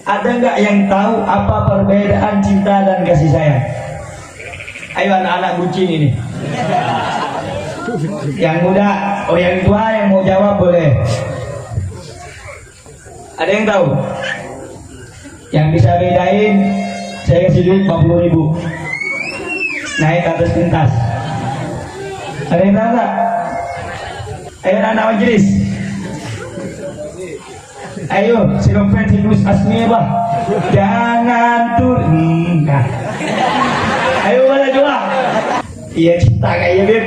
Ada nggak yang tahu apa perbedaan cinta dan kasih sayang? Ayo anak-anak bucin ini. Yang muda, yang tua yang mau jawab boleh. Ada yang tahu? Yang bisa bedain, saya kasih duit 50.000. Naik ke atas pentas. Ada yang tahu nggak? Ayo anak majelis. Ayo, silahkan sinus asmi bah. Jangan turun. Ayo mana dua? Iya cinta kayaknya Bib.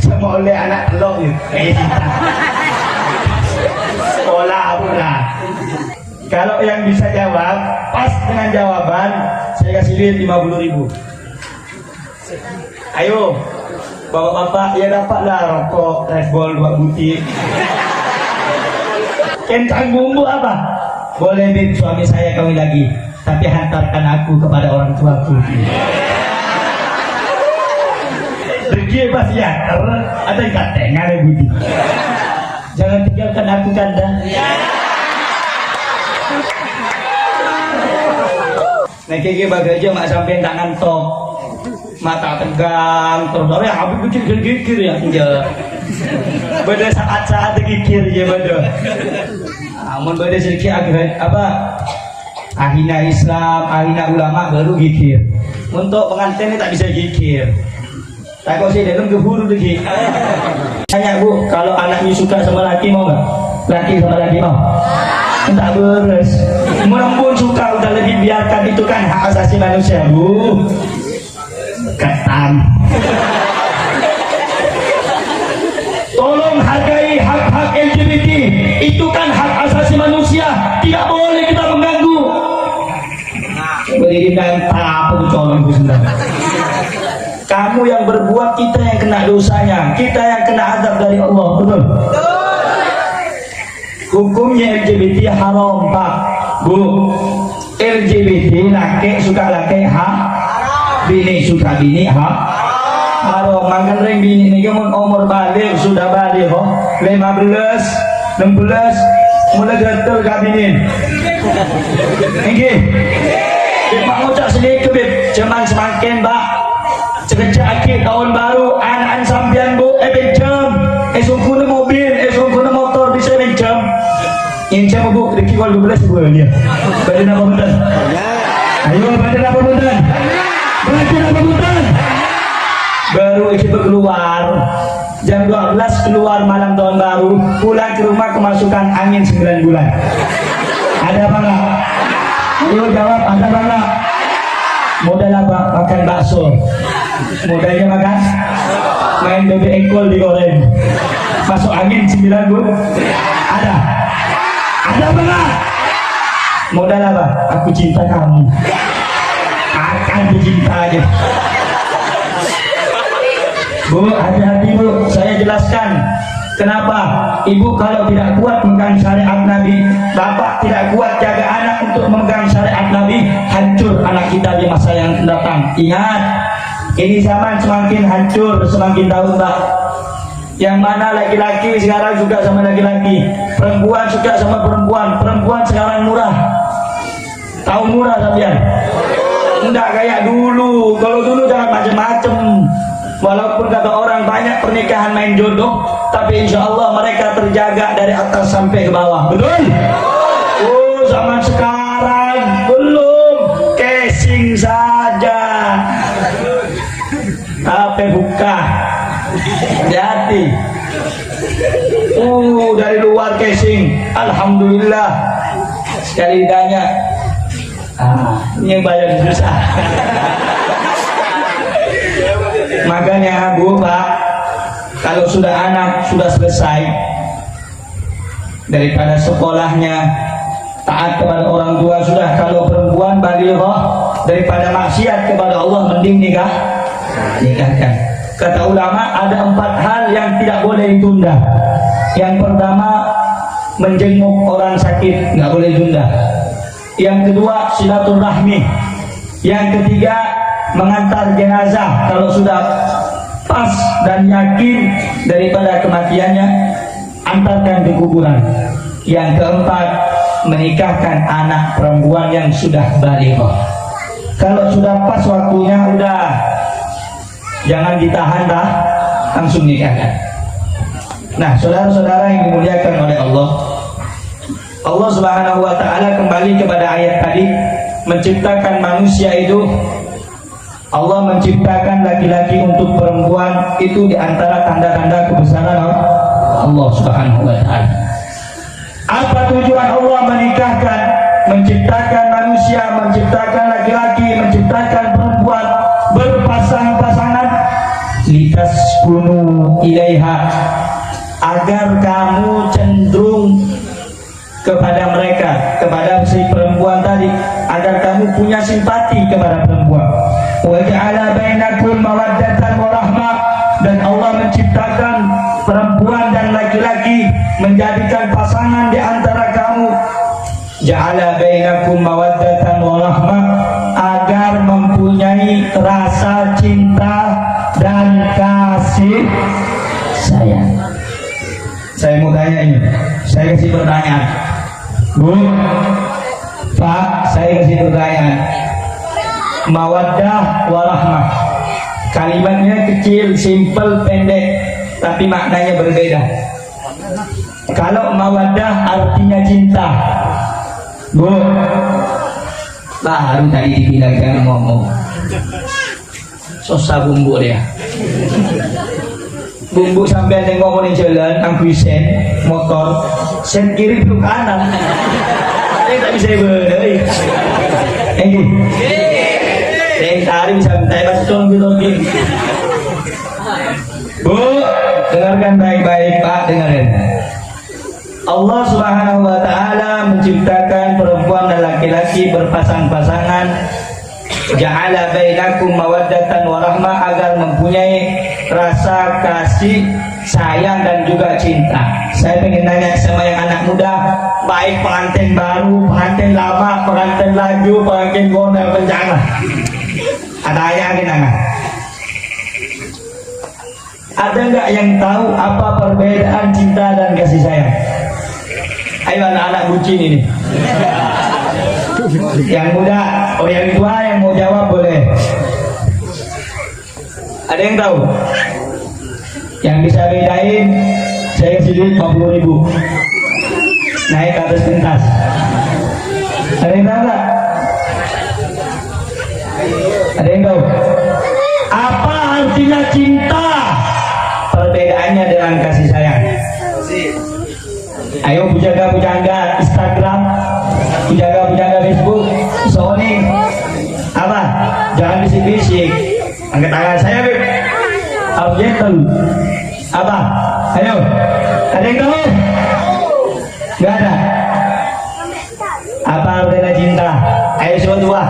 Sama oleh anak telok ni. Kayak cinta. Sekolah pula. Kalau yang bisa jawab, pas dengan jawaban, saya kasih duit 50.000. Ayo, bapak-bapak, ya dapatlah rokok Red Bull 2 butir. Kentang bumbu apa? Boleh Bib, suami saya kawin lagi, tapi hantarkan aku kepada orang tuaku. Pergi pas ya, karena ada yang katanya ada budi. Jangan tinggalkan aku kanda. Nah kayak bagaja mak sampai tangan top, mata tegang, terus ya habis gigir ya aja. Beda saat-saat gigir ya beda. Amun beda sedikit agak apa? Ahina Islam, ahina ulama baru gigir. Untuk pengantin ini tak bisa gigir. Tak kau sih dalam keburu lagi. Tanya Bu, kalau anaknya suka sama laki mau nggak? Laki sama laki mau? Tak beres. Merembun suka udah lebih biarkan, itu kan hak asasi manusia Bu. Ketam. Tolong hargai hak-hak LGBT. Itu kan hak asasi manusia. Tidak boleh kita mengganggu. Beri dan apa tuh colong itu sebentar. Kamu yang berbuat, kita yang kena dosanya, kita yang kena azab dari Allah, betul? Hukumnya LGBT haram Pak Bu. LGBT laki suka laki bini suka bini haram. Makan ring bini ini kamu umur balik sudah balik 15, 16 mulai gatel kabinin. Ini Pak ngucap sedikit Bib, cuman semakin Pak. Sekejap akhir tahun baru, anak-anak sampian Bu, pinjam. Sungguhnya mobil, sungguhnya motor bisa pinjam. Yang jam Bu, Riki kalau 12 Bu dia. Badan apa betul? Ayo badan apa betul? Badan apa betul? Baru kita keluar jam 12 keluar malam tahun baru, pulang ke rumah kemasukan angin 9 bulan. Ada apa enggak? Ayo jawab, ada apa enggak? Modal apa? Makan bakso. Modalnya makan main bebek ekol digoreng, masuk angin 9 bulan. Ada apa enggak? Modal apa? Aku cinta kamu, akan dicinta aja Bu. Hati-hati Bu, saya jelaskan kenapa. Ibu kalau tidak kuat memegang syariat Nabi, bapak tidak kuat jaga anak untuk memegang syariat Nabi, hancur anak kita di masa yang akan datang. Ingat, ini zaman semakin hancur, semakin tahun Pak. Yang mana laki-laki sekarang suka sama laki-laki, perempuan suka sama perempuan, perempuan sekarang murah. Tahu murah sampean? Enggak kayak dulu. Kalau dulu jangan macam-macam. Walaupun kata orang banyak pernikahan main jodoh, tapi insya Allah mereka terjaga dari atas sampai ke bawah. Betul? Oh, zaman sekarang belum, casing saja. Tapi buka, hati. Dari luar casing, alhamdulillah. Sekali ditanya, ini yang bayar susah. Makanya Bu Pak, kalau sudah anak sudah selesai daripada sekolahnya, taat kepada orang tua sudah, kalau perempuan balighah daripada maksiat kepada Allah, mending nikahkan. Kata ulama ada 4 hal yang tidak boleh ditunda. Yang pertama, menjenguk orang sakit, nggak boleh ditunda. Yang kedua, silaturahmi. Yang ketiga, mengantar jenazah kalau sudah pas dan yakin daripada kematiannya, antarkan ke kuburan. Yang keempat, menikahkan anak perempuan yang sudah balighah. Kalau sudah pas waktunya, udah jangan ditahan dah, langsung nikahkan. Nah, saudara-saudara yang dimuliakan oleh Allah, Allah Subhanahu wa taala kembali kepada ayat tadi, menciptakan manusia itu, Allah menciptakan laki-laki untuk perempuan, itu diantara tanda-tanda kebesaran Allah Subhanahu wa taala. Apa tujuan Allah menikahkan, menciptakan manusia, menciptakan laki-laki, menciptakan perempuan, berpasang-pasangan? Litaskunu ilaiha, agar kamu cenderung kepada mereka, kepada si perempuan tadi, agar kamu punya simpati kepada perempuan. Wa ja'ala bainakum mawaddatan wa rahmah, dan Allah menciptakan perempuan dan laki-laki, menjadikan pasangan di antara kamu. Ja'ala bainakum mawaddatan wa rahmah, agar mempunyai rasa cinta dan kasih sayang. Saya mau tanya ini, saya kasih pertanyaan. Bu, Pak, saya kasih pertanyaan. Mawaddah warahmah, kalimatnya kecil, simple, pendek, tapi maknanya berbeda. Kalau mawaddah artinya cinta, Bu, baru tadi dibilang jangan ngomong, susah bumbu dia. Bumbu sampai ada ngomongin jalan, angkui sen, motor, sen kiri ke kanan. Saya tak bisa berdiri. Saya tarik sampai masih tolong. Bu, dengarkan baik-baik Pak, dengarkan. Allah Subhanahu wa taala menciptakan perempuan dan laki-laki berpasang-pasangan. Ja'ala bainakum mawaddatan wa rahmah, agar mempunyai rasa kasih sayang dan juga cinta. Saya pengen nanya sama yang anak muda, baik pengantin baru, pengantin lama, pengantin laju, pengantin gondel bencana, ada ayah genangan? Ada nggak yang tahu apa perbedaan cinta dan kasih sayang? Ayo anak-anak bucin ini. Yang muda, oh yang tua yang mau jawab boleh. Ada yang tahu? Yang bisa bedain, saya kasih duit 50.000. Naik ke atas pentas. Ada yang tahu nggak? Ada yang tahu? Apa artinya cinta? Perbedaannya dengan kasih sayang. Ayo pujangga-pujangga Instagram, pujangga-pujangga Facebook, Sony, apa? Jangan bisik-bisik. Angkat tangan saya, Beb. Gentle. Apa? Ayo. Ada yang tahu? Gak ada. Apa artinya cinta? Ayo semua tua.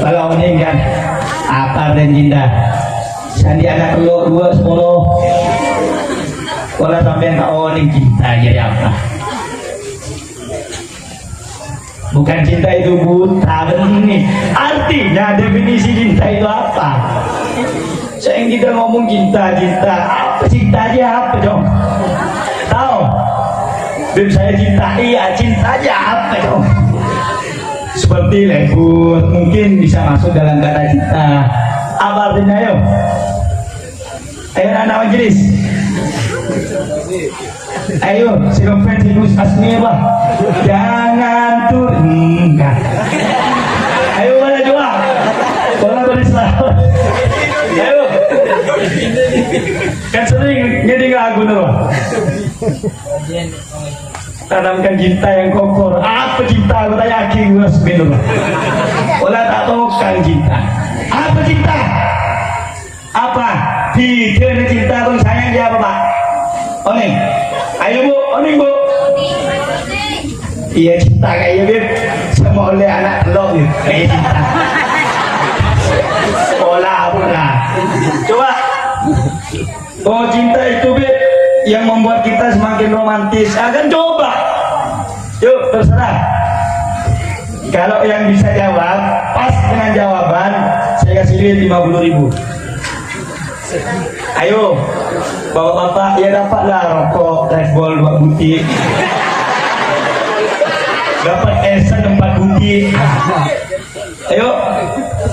Kalau ini kan, apa artinya cinta? Sandi anak lu 2 10. Kalau sampai tahu ini cinta jadi apa? Bukan cinta itu buta, ini artinya definisi cinta itu apa? Saya kita ngomong cinta, apa cinta aja apa dong? Tahu? Beb saya cinta, iya cinta aja apa dong? Seperti lembut, mungkin bisa masuk dalam kata cinta. Apa artinya ayo? Ayo anak majelis. Ayo, silahkan Gus Asmi Pak. Jangan turun. Ayo mana coba? Bola berislah. Ayo. Kan sering jadi lagu tuh. Tanamkan cinta yang kokoh. Apa cinta? Kita yakin Gus Asmi dulu. Bola tak tahu kan cinta. Apa cinta? Apa? Tidak cinta pun sayang dia apa Pak? Oning, ayo Bu, oning Bu. Iya cinta kayak Beb, sama oleh anak lo nih, kayak cinta. Pola. Coba. Oh cinta itu Beb, yang membuat kita semakin romantis. Akan coba. Yuk terserah. Kalau yang bisa jawab, pas dengan jawaban, saya kasih duit 50.000. Ayo, bapak-bapak ya dapatlah rokok Red Bull 2 butir. dapat esan 4 kunci. Ayo,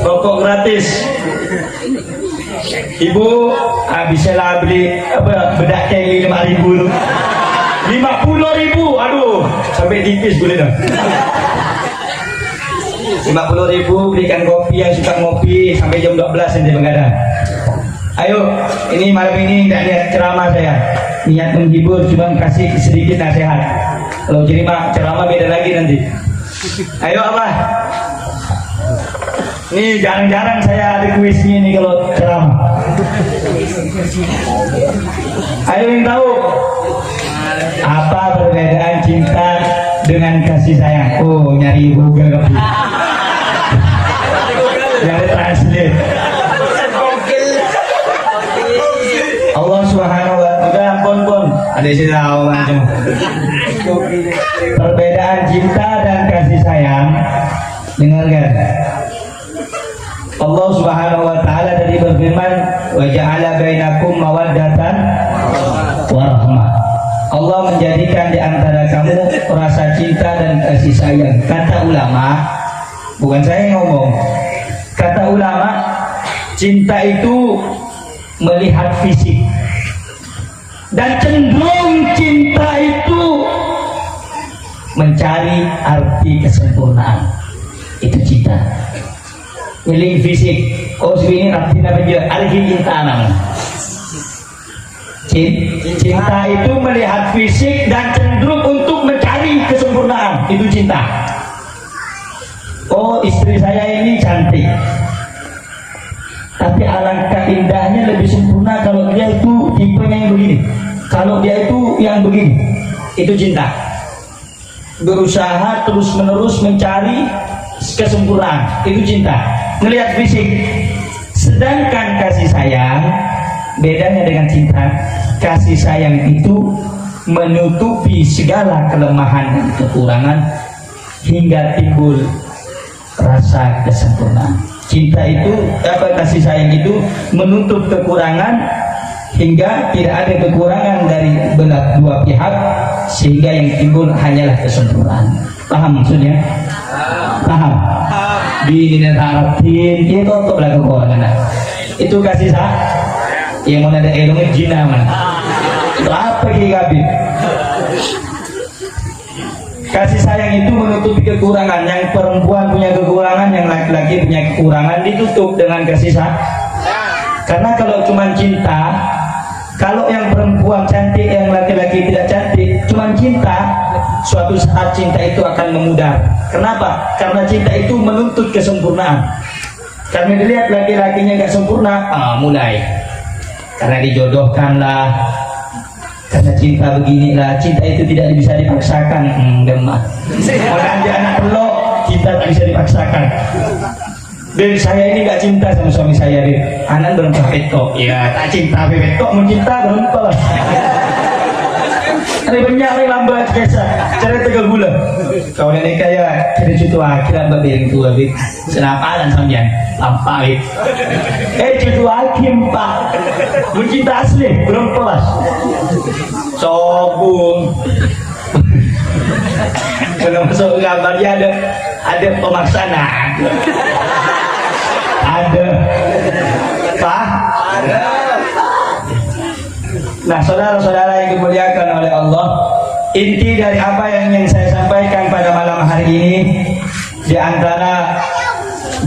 rokok gratis. Ibu, bisa lah beli apa bedak Kelly 5.000 tu. 50.000, aduh, sampai tipis boleh dah. 50.000 belikan kopi yang suka ngopi sampai jam 12 nanti begadang. Ayo, ini malam ini tidak niat ceramah saya, niat menghibur, cuma kasih sedikit nasihat. Kalau ceramah beda lagi nanti. Ayo apa? Ini jarang-jarang saya ada kuisnya nih kalau ceramah. Ayo yang tahu apa perbedaan cinta dengan kasih sayang? Oh, nyari Google kopi. Nyari translate. Allah Subhanahu wa ta'ala pun ada sih tahu macam. Perbedaan cinta dan kasih sayang. Dengarkan. Allah Subhanahu wa ta'ala tadi berfirman, wa ja'ala bainakum mawaddatan wa rahmah. Allah menjadikan di antara kamu rasa cinta dan kasih sayang. Kata ulama, bukan saya yang ngomong. Kata ulama, cinta itu melihat fisik. Dan cenderung cinta itu mencari arti kesempurnaan. Itu cinta. Milik fisik. Oh, ini artinya apa dia? Arti cinta namanya. Cinta itu melihat fisik dan cenderung untuk mencari kesempurnaan. Itu cinta. Oh, istri saya ini cantik, tapi alangkah indahnya lebih sempurna kalau dia itu tipenya yang begini, kalau dia itu yang begini. Itu cinta. Berusaha terus menerus mencari kesempurnaan. Itu cinta. Melihat fisik. Sedangkan kasih sayang, bedanya dengan cinta, kasih sayang itu menutupi segala kelemahan dan kekurangan hingga timbul rasa kesempurnaan. Cinta itu, kasih sayang itu menutup kekurangan hingga tidak ada kekurangan dari belah dua pihak, sehingga yang timbul hanyalah kesempurnaan. Paham maksudnya? Paham? Di artiin itu untuk lagu kekurangan. Itu kasih sayang. Yang mana ada elongnya jina mana? Itu apa gigabit? Kasih sayang itu menutupi kekurangan. Yang perempuan punya kekurangan, yang laki-laki punya kekurangan, ditutup dengan kasih sayang. Karena kalau cuma cinta, kalau yang perempuan cantik, yang laki-laki tidak cantik, cuma cinta, suatu saat cinta itu akan memudar. Kenapa? Karena cinta itu menuntut kesempurnaan. Karena dilihat laki-lakinya gak sempurna, mulai. Karena dijodohkan lah, karena cinta beginilah. Cinta itu tidak bisa dipaksakan. Demah. Orang anak pelok, cinta tak bisa dipaksakan. Dan saya ini gak cinta sama suami saya, deh. Anak berempat petok. Ya, tak cinta petok, mencinta berempat lah. Ada banyak yang lambat biasa. Cara tegak gula. Kau nenek kaya, cari cutu akhir mbak bilang tua bik. Senapalan sampean, lampai. Cutu hakim pak. Mencinta asli, belum kelas. Sobung. Kalau masuk gambar dia ada pemaksaan. Ada. Pak? Ada. Nah, saudara-saudara yang dimuliakan oleh Allah, inti dari apa yang saya sampaikan pada malam hari ini, di antara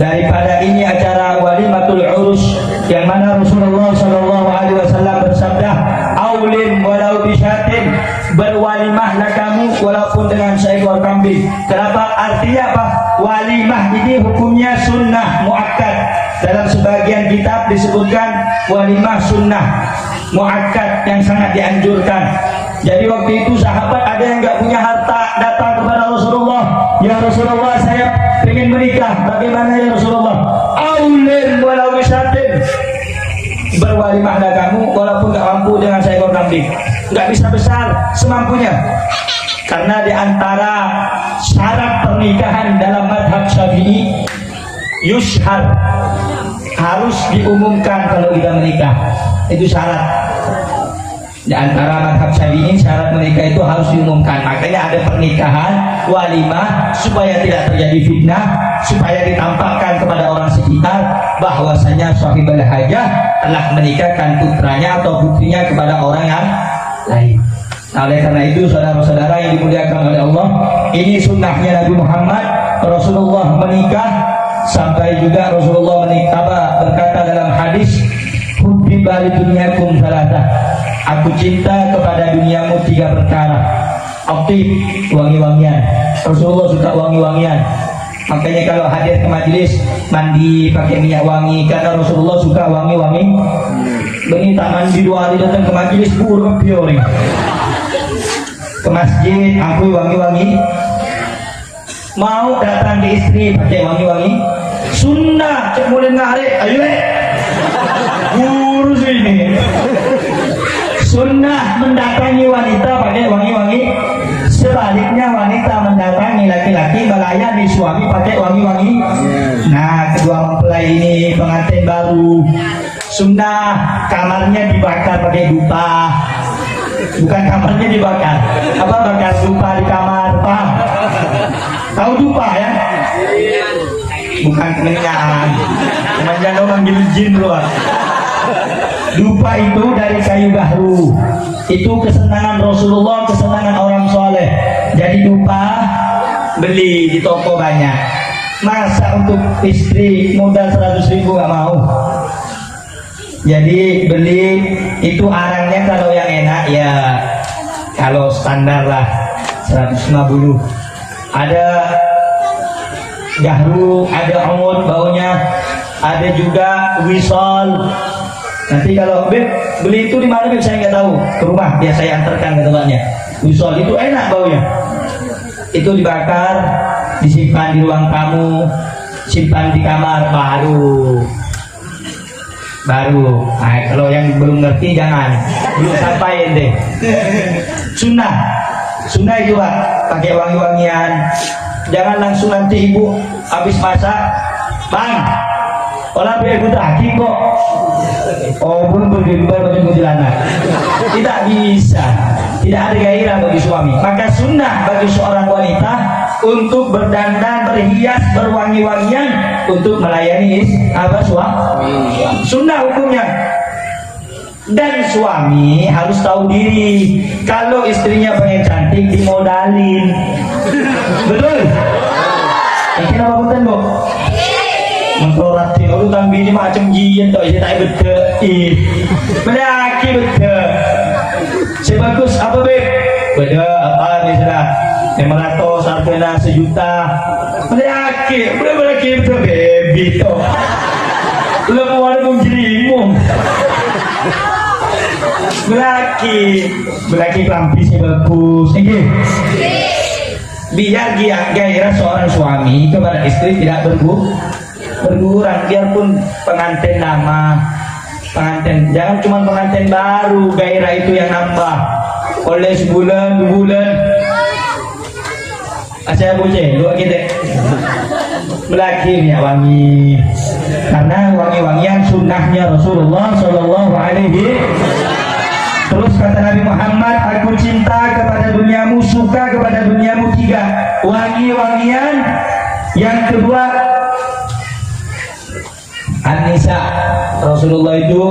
daripada ini acara walimatul urus, yang mana Rasulullah SAW bersabda, "Aulin walau bisyatin," berwalimahlah kamu walaupun dengan seekor kambing. Kenapa? Artinya apa? Walimah ini hukumnya sunnah muakkad. Dalam sebagian kitab disebutkan walimah sunnah muakkad yang sangat dianjurkan. Jadi waktu itu sahabat ada yang nggak punya harta, datang kepada Rasulullah, "Ya Rasulullah, saya ingin menikah. Bagaimana ya Rasulullah?" "Aulin walau bisyatin," berwalimahlah kamu walaupun nggak mampu dengan seekor kambing. Nggak bisa besar, semampunya. Karena di antara syarat pernikahan dalam madhab Syafi'i, yushhar, harus diumumkan kalau kita menikah. Itu syarat. Di antara madhab Syafi'i syarat menikah itu harus diumumkan. Makanya ada pernikahan walimah supaya tidak terjadi fitnah, supaya ditampakkan kepada orang sekitar bahwasanya sahibul hajah telah menikahkan putranya atau putrinya kepada orang yang lain. Nah, oleh karena itu saudara-saudara yang dimuliakan oleh Allah, ini sunnahnya Nabi Muhammad. Rasulullah menikah sampai juga Rasulullah menikah berkata dalam hadis, hubbiba lidunyakum salatah. Aku cinta kepada duniamu 3 perkara. Aktif, wangi-wangian. Rasulullah suka wangi-wangian. Makanya kalau hadir ke majelis mandi pakai minyak wangi, karena Rasulullah suka wangi-wangi. Beni tak mandi 2 hari datang ke majelis buruk piori. Ke masjid aku wangi-wangi. Mau datang ke istri pakai wangi-wangi. Sunnah cek mulai ngarik, ayo guru sini. Sunnah mendatangi wanita pakai wangi-wangi. Sebaliknya wanita mendatangi laki-laki melayani suami pakai wangi-wangi. Nah, kedua mempelai ini pengantin baru, sunnah kamarnya dibakar pakai dupa. Bukan kamarnya dibakar, apa bakar dupa di kamar, paham? Tahu dupa ya? Bukan kemenyan, jangan manggil jin luar. Dupa itu dari kayu gahru. Itu kesenangan Rasulullah, kesenangan orang soleh. Jadi dupa beli di toko banyak. Masa untuk istri modal 100.000 gak mau. Jadi beli itu arangnya kalau yang enak ya, kalau standar lah 150. Ada gahru, ada umud baunya, ada juga wisol. Nanti kalau beli itu di mana saya nggak tahu, ke rumah biar saya antarkan ke tempatnya. Wisol itu enak baunya. Itu dibakar, disimpan di ruang tamu, simpan di kamar baru. Nah, kalau yang belum ngerti jangan, belum sampai deh. Sunnah itu Pak, pakai wangi-wangian. Jangan langsung nanti ibu habis masak, bang, olah ibu tadi kok. Oh, belum berjumpa baju kuntilanak. Tidak bisa, tidak ada gairah bagi suami. Maka sunnah bagi seorang wanita untuk berdandan, berhias, berwangi-wangian untuk melayani suami. Sunnah hukumnya. Dan suami harus tahu diri. Kalau istrinya pengen cantik dimodalin. Betul? Ini apa betul bu? Mengkoratin lu kan bini macam jin tau saya tak betul. Melaki betul. Sebagus apa beb? Beda apa ni sudah? 500 harganya 1 juta. Melaki, melaki betul baby tu. Lu mau ada menjerimu. Belaki lampisnya bagus. Biar gairah seorang suami kepada istri tidak berkurang. Biarpun pengantin lama, jangan cuma pengantin baru gairah itu yang nambah. Oleh sebulan 2 bulan saya boceh 2 kita belaki minyak wangi, karena wangi-wangian sunnahnya Rasulullah Shallallahu Alaihi. Terus kata Nabi Muhammad, aku cinta kepada duniamu, suka kepada duniamu 3 wangi-wangian. Yang kedua An-Nisa. Rasulullah itu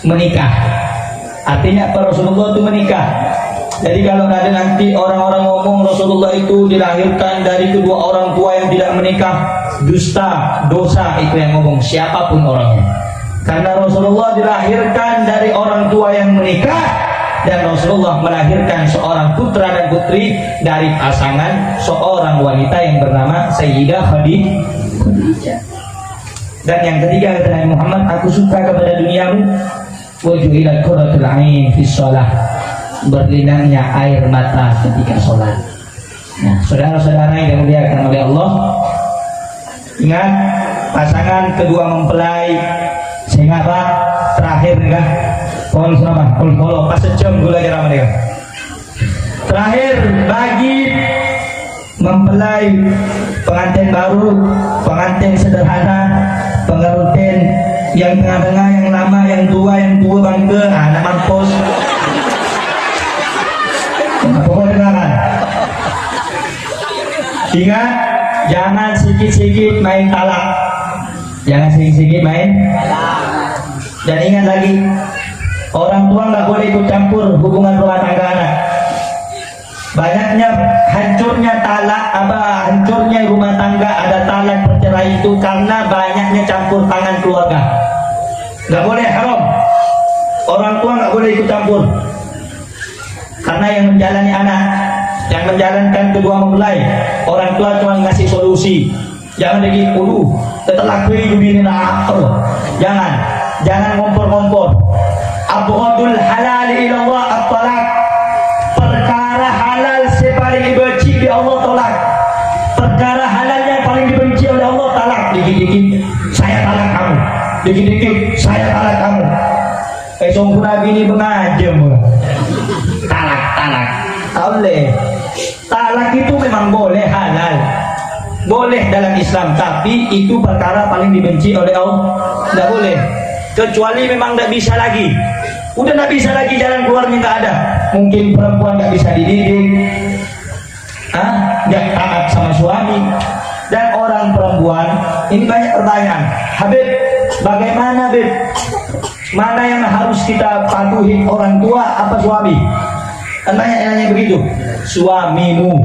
menikah. Artinya apa? Rasulullah itu menikah. Jadi kalau ada nanti orang-orang ngomong Rasulullah itu dilahirkan dari kedua orang tua yang tidak menikah, dusta, dosa, itu yang ngomong siapapun orangnya. Karena Rasulullah dilahirkan dari orang tua yang menikah, dan Rasulullah melahirkan seorang putra dan putri dari pasangan seorang wanita yang bernama Sayyidah Khadijah. Dan yang ketiga kata Nabi Muhammad, aku suka kepada duniamu, wa ju'ilat qurratul 'ain fi shalah, berlinangnya air mata ketika sholat. Nah, saudara-saudara yang dimuliakan oleh Allah, ingat pasangan kedua mempelai. Sehingga Pak terakhir kan kol sama kol pas sejam gula kira mereka. Terakhir bagi mempelai pengantin baru, pengantin sederhana, pengantin yang tengah-tengah, yang lama, yang tua bangga. mampus. Pokoknya dengarkan. Ingat, jangan sikit-sikit main talak. Jangan sikit-sikit main talak. Dan ingat lagi, orang tua nggak boleh ikut campur hubungan rumah tangga anak. Banyaknya hancurnya hancurnya rumah tangga, ada talak bercerai itu karena banyaknya campur tangan keluarga. Nggak boleh, haram. Orang tua nggak boleh ikut campur. Karena yang menjalani anak, yang menjalankan kedua mempelai, orang tua cuma ngasih solusi. Jangan lagi tetelak ini jangan ngompor-ngompor. Abghadul halal ila Allah at-talaq. Perkara halal sepaling dibenci di Allah tolak. Perkara halal yang paling dibenci oleh Allah talak. Dikit-dikit saya talak kamu. Dikit-dikit saya talak kamu. Sempurna bini mengajem. Talak. Boleh. Talak itu memang boleh, halal. Boleh dalam Islam, tapi itu perkara paling dibenci oleh Allah. Tidak boleh. Kecuali memang tidak bisa lagi. Udah tidak bisa lagi, jalan keluarnya nggak ada. Mungkin perempuan nggak bisa dididik, nggak taat sama suami. Dan orang perempuan ini banyak pertanyaan. Habib, bagaimana Habib? Mana yang harus kita patuhi, orang tua apa suami? Kan banyak yang nanya begitu. Suamimu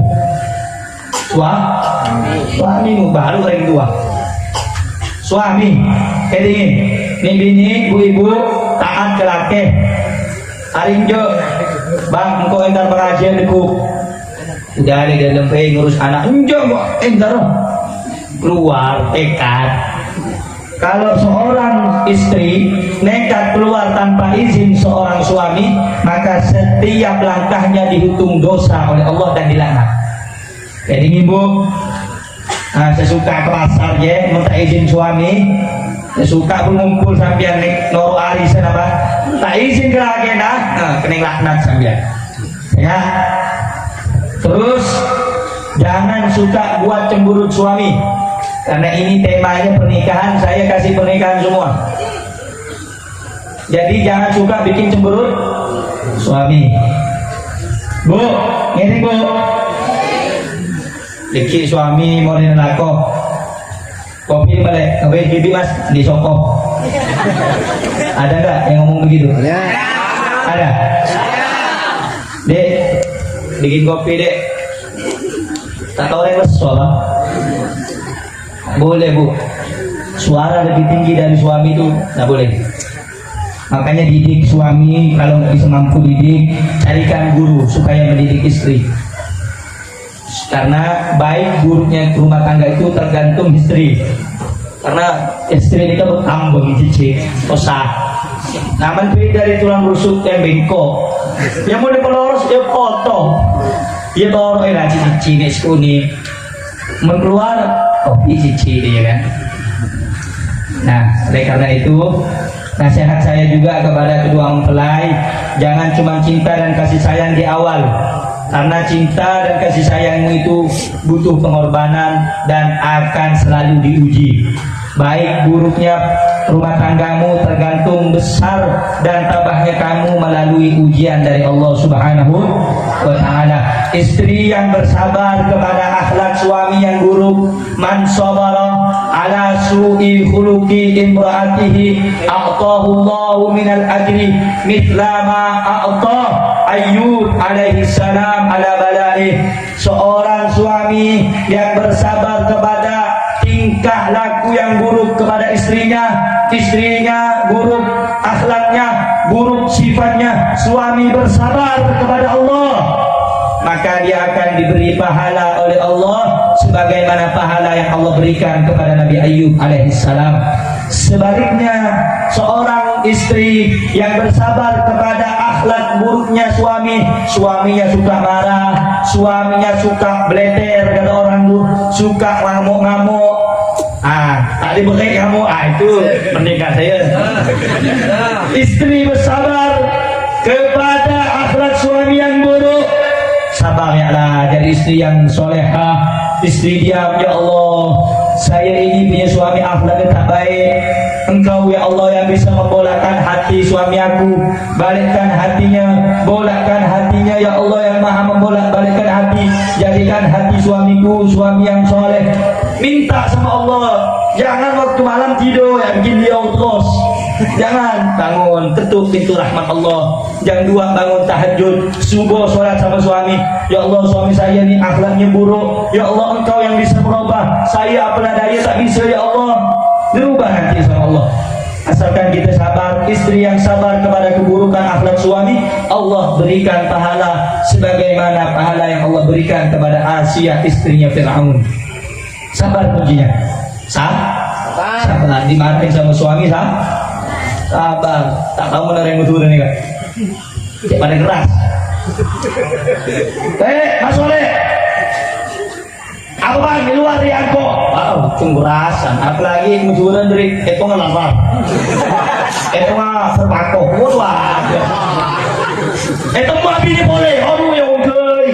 baru orang tua. Suami kedingin nih bini ibu-ibu taat ke laki. Arinjo bang engkau entar pengajian deku udah ada di dalam ngurus anak enjo kok entar keluar tekad. Kalau seorang istri nekat keluar tanpa izin seorang suami, maka setiap langkahnya dihitung dosa oleh Allah dan dilaknat. Jadi ibu, saya suka ke pasar ya, minta izin suami. Saya suka mengumpul sambian noro arisan apa? Tak izin ke lagi kena laknat sambian. Ya. Terus jangan suka buat cemburut suami. Karena ini temanya pernikahan, saya kasih pernikahan semua. Jadi jangan suka bikin cemberut suami. Bu, ini Bu. Diki suami mau dinelako. Kopi balik, kopi bibi mas di soko. Ada nggak yang ngomong begitu? Ada. Dek, bikin kopi dek. Tak tahu yang lesol. Boleh Bu, suara lebih tinggi dari suami itu nggak boleh. Makanya didik suami, kalau nggak bisa mampu didik, carikan guru supaya mendidik istri. Karena baik buruknya rumah tangga itu tergantung istri. Karena istri ini kan bertambung cicik, osah. Namun dari tulang rusuk yang bengkok, yang mau dipeloros dia potong, dia tolong cici kuning, mengeluar kopi cici dia kan. Nah, oleh karena itu nasihat saya juga kepada kedua mempelai, jangan cuma cinta dan kasih sayang di awal, karena cinta dan kasih sayangmu itu butuh pengorbanan dan akan selalu diuji. Baik buruknya rumah tanggamu tergantung besar dan tabahnya kamu melalui ujian dari Allah Subhanahu wa ta'ala. Istri yang bersabar kepada akhlak suami yang buruk, man sabara ala su'i khuluqi imraatihi a'tahu Allahu minal ajri mithla ma a'ta Ayyub alaihi salam ala balaih. Seorang suami yang bersabar kepada tingkah laku yang buruk kepada istrinya buruk akhlaknya, buruk sifatnya, suami bersabar kepada Allah, maka dia akan diberi pahala oleh Allah sebagaimana pahala yang Allah berikan kepada Nabi Ayyub alaihissalam. Sebaliknya, seorang istri yang bersabar kepada akhlak buruknya suaminya suka marah, suaminya suka bleter, kata orang tuh, suka ngamuk-ngamuk. Tadi bekai kamu, itu pernikahan saya. Istri bersabar kepada akhlak suami yang buruk, sabar ya lah, jadi istri yang solehah, istri diam, ya Allah, saya ini punya suami akhlaknya tak baik, Engkau ya Allah yang bisa membolakkan hati suami aku, balikkan hatinya, bolakkan hatinya ya Allah yang maha membolak-balikkan hati, jadikan hati suamiku suami yang soleh. Minta sama Allah, jangan waktu malam tidur ya bikin dia terus. Jangan bangun, ketuk pintu rahmat Allah. Yang dua, bangun tahajud, subuh sholat sama suami. Ya Allah, suami saya ini akhlaknya buruk. Ya Allah, Engkau yang bisa merubah. Saya apalah daya tak bisa ya Allah. Dirubah nanti sama Allah. Asalkan kita sabar, istri yang sabar kepada keburukan akhlak suami, Allah berikan pahala sebagaimana pahala yang Allah berikan kepada Asia istrinya Fir'aun. Sabar kuncinya. Sabar. Dimarahin sama suami, sabar. Tak tahu mana yang betul ini kan? Cek pada keras. Mas Soleh. Apa bang di luar di aku? Wow, cungkurasan. Apalagi mujuran dari itu nggak lapar. Itu nggak serbako. Wah. Itu mah bini boleh. Aduh ya udah.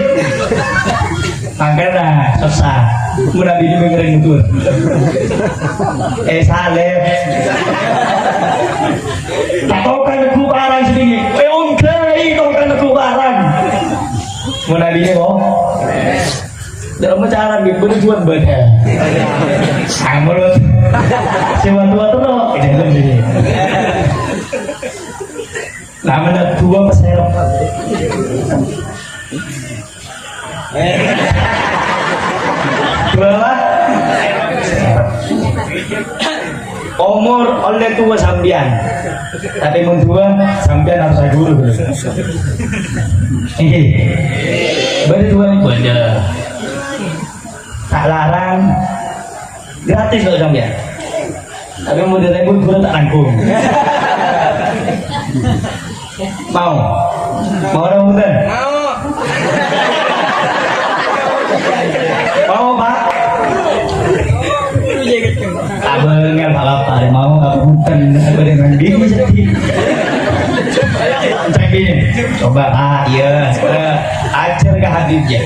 Angkatlah susah. Mudah bini mengerin mutur. Saleh. Tak tahu kan aku barang sedikit. Ongkei tahu kan aku barang. Mudah bini kok. Dalam pacaran gitu tujuan badan. Sama lu. Sewa tua tuh loh. Ini belum jadi. Namanya tua peserap. Tua apa? Umur oleh tua sambian. Tapi mau tua sambian harus saya guru. Ini. Berdua ini benda. Tak larang gratis loh sampean. Tapi mau dirembut gua tak rangkum. Mau dong bukan? Mau Pak? Abang nggak apa-apa, mau apa bukan? Apa dengan diri sedih? Coba iya ajar ke Habibnya.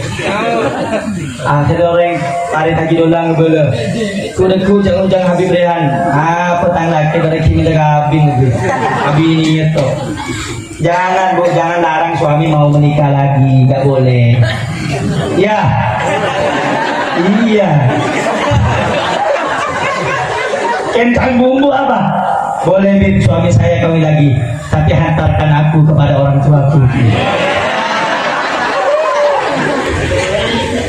Ada orang tarik lagi dolang bela. Kuda jangan Habib Rehan. Petang lagi pada kini dah Habib ini itu. Jangan bu, jangan larang suami mau menikah lagi, nggak boleh. Ya, iya. Kentang bumbu apa? Boleh Bib, suami saya kawin lagi, tapi hantarkan aku kepada orang tuaku.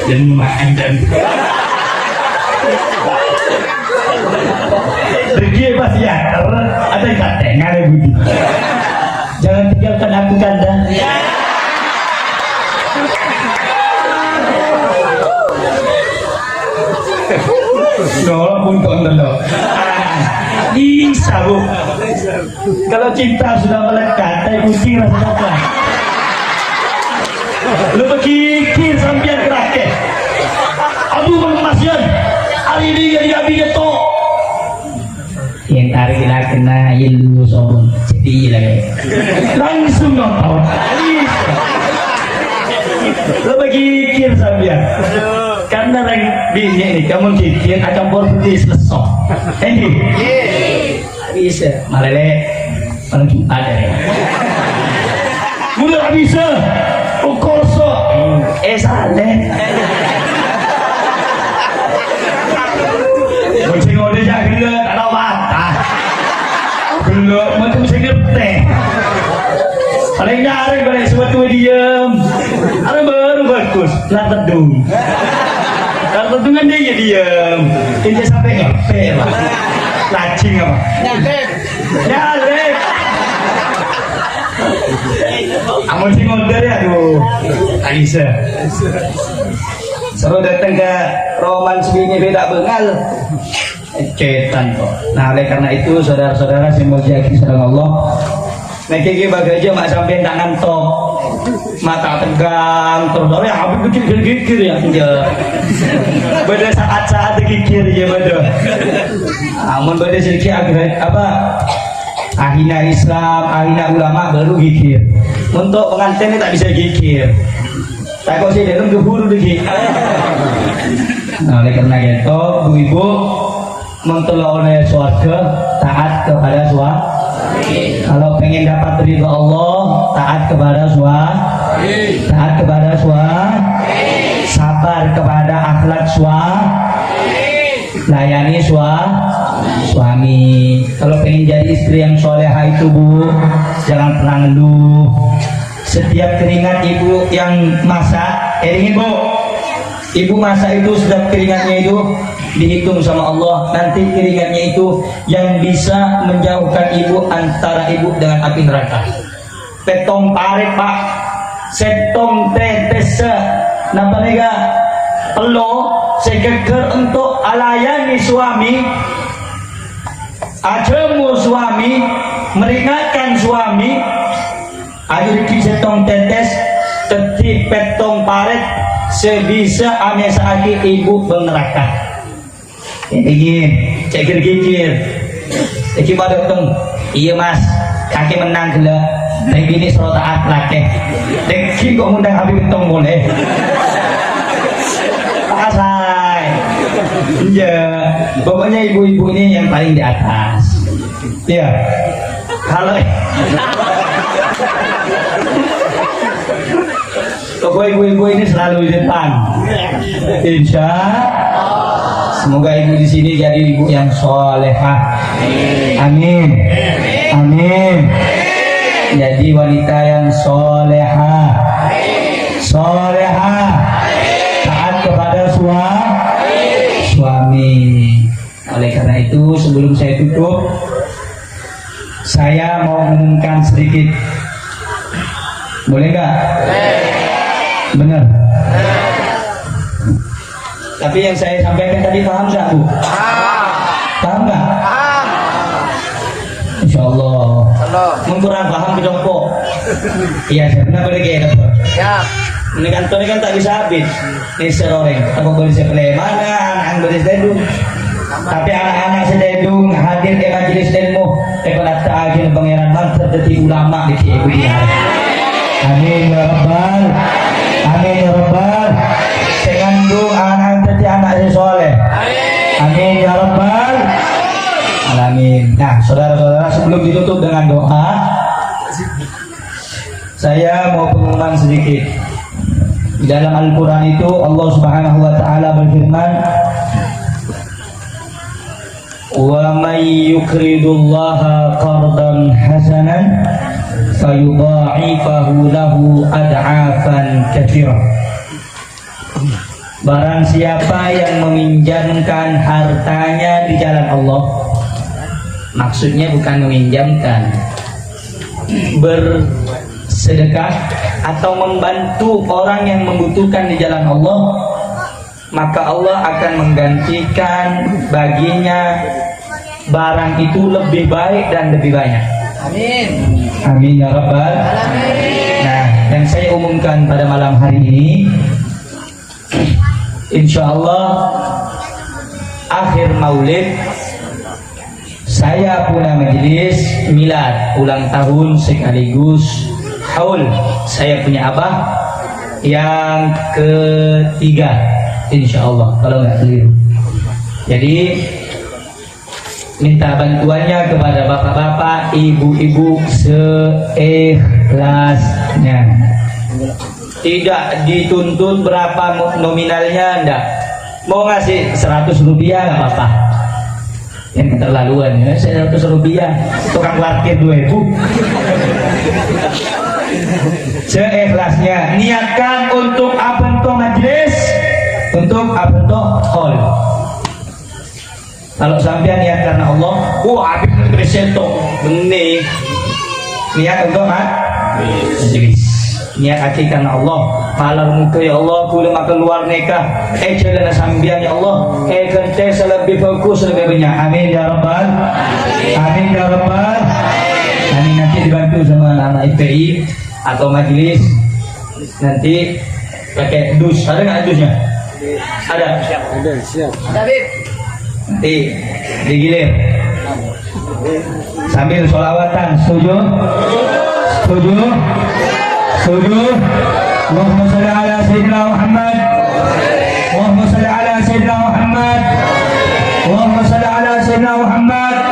Dan makan dan pergi pasti ya, karena ada kata nggak budi. Jangan tinggalkan aku kanda. No, pun kau nelo. Bisa bu. Kalau cinta sudah melekat, kucing rasa apa? Lu berkikir sambian kerakeh. Aduh mengemaskan. Hari ini jadi abinya to. Yang tarik kita kena ilu sobong. Sedih lagi. Langsung nonton. Lu berkikir sambian. Karena orang bini ini kamu kikir akan putih selesai. Ini. Bisa. Malele. Mana kita ada ya. Mulai bisa. Kosong. Saleh. Macam orang dah gila tak tahu apa. Belum macam ngerti. Paling nyaring pada sesuatu diam. Ada baru bagus. Lantas dong. Lantas dengan dia diam. Ini sampai ngerti lah. Lacing apa? Nyalek. Amun sing order ya aduh. Alisa. Seru datang ke roman sebini beda bengal. Cetan kok. Nah, oleh karena itu saudara-saudara yang muliakan sareng Allah, nek iki bagaja mak sampean tak ngantok. Mata tegang terus ya habis gigir ya. Beda saat-saat gigir ya beda. Amun beda sedikit agak apa? Ahina Islam, ahina ulama baru gigir. Untuk pengantin ini tak bisa gigir. Tak kok sih dalam keburu lagi. Nah, oleh karena itu, ibu memperoleh surga, taat kepada suami. Kalau pengen dapat ridho Allah, taat kepada suami. Taat kepada suami. Sabar kepada akhlak suami. Layani suami. Kalau pengen jadi istri yang soleha itu Bu, jangan pernah ngeluh. Setiap keringat ibu yang masak, ini Bu, ibu masak itu setiap keringatnya itu dihitung sama Allah. Nanti keringatnya itu yang bisa menjauhkan ibu antara ibu dengan api neraka. Petong parit Pak, setong tetes, napa nega pelo segeger untuk alayani suami, ajemu suami, meringatkan suami. Ayo di setong tetes, teti petong parit sebisa amesaki ibu berneraka. Ingin cek gigir, cek pada tong. Iya Mas, kaki menang gila. Tapi bini suruh taat laki. Deki kok ngundang habis tong boleh. Pasai. Iya, pokoknya ibu-ibu ini yang paling di atas. Iya. Kalau pokoknya ibu-ibu ini selalu di depan. Insya semoga ibu di sini jadi ibu yang solehah. Amin. Amin. Jadi wanita yang solehah. Solehah. Taat kepada suami. Oleh karena itu sebelum saya tutup, saya mau mengumumkan sedikit. Boleh nggak? Benar. Tapi yang saya sampaikan tadi paham nggak Bu? Paham nggak? Insya Allah. Kurang paham ke Jompo. Iya, saya pernah boleh kayak Jompo. Ya. Ini kantor ini kan tak bisa habis. Ini seroreng. Aku boleh sepele mana anak boleh sedung. Tapi anak-anak sedung hadir di majelis ilmu. Penata agil pangeran mantra jadi ulama di sini. Amin ya Rabbal. Amin ya Rabbal. Sengandung anak jadi anak yang soleh. Amin ya Rabbal. Alamin. Nah, saudara-saudara, sebelum ditutup dengan doa, saya mau pengumuman sedikit. Di dalam Al-Quran itu Allah Subhanahu Wa Taala berfirman, "Wa may yuqridullaha qardan hasanan, fayudha'ifahu lahu ad'afan katsirah." Barang siapa yang meminjamkan hartanya di jalan Allah, maksudnya bukan meminjamkan, bersedekah atau membantu orang yang membutuhkan di jalan Allah, maka Allah akan menggantikan baginya barang itu lebih baik dan lebih banyak. Amin. Amin ya Rabbal. Nah, yang saya umumkan pada malam hari ini, insya Allah akhir Maulid saya punya majelis milad ulang tahun sekaligus haul. Saya punya abah yang ketiga, insya Allah kalau nggak keliru. Jadi minta bantuannya kepada bapak-bapak, ibu-ibu seikhlasnya. Tidak dituntut berapa nominalnya, enggak. Mau ngasih 100 rupiah nggak apa-apa. Yang keterlaluan ya, 100 rupiah tukang parkir 2000. Seikhlasnya, niatkan untuk abentuk majelis, untuk abentuk hall. Kalau sampai niat karena Allah, habis bersetok, benih. Niat untuk majelis, niat hati karena Allah. Malam muka ya Allah, kulit makan luar nikah. Jalan sambian ya Allah. Kente lebih bagus, lebih banyak. Amin ya Rabbal. Amin ya Rabbal. Kami nanti dibantu sama anak IPI atau majelis. Nanti pakai dus. Ada nggak dusnya? Ada. Ada siap. Nanti digilir sambil sholawatan. Setuju? Setuju? Setuju? Allahumma salli ala Sayyidina Muhammad. Allahumma salli ala Sayyidina Muhammad. Allahumma salli ala Sayyidina Muhammad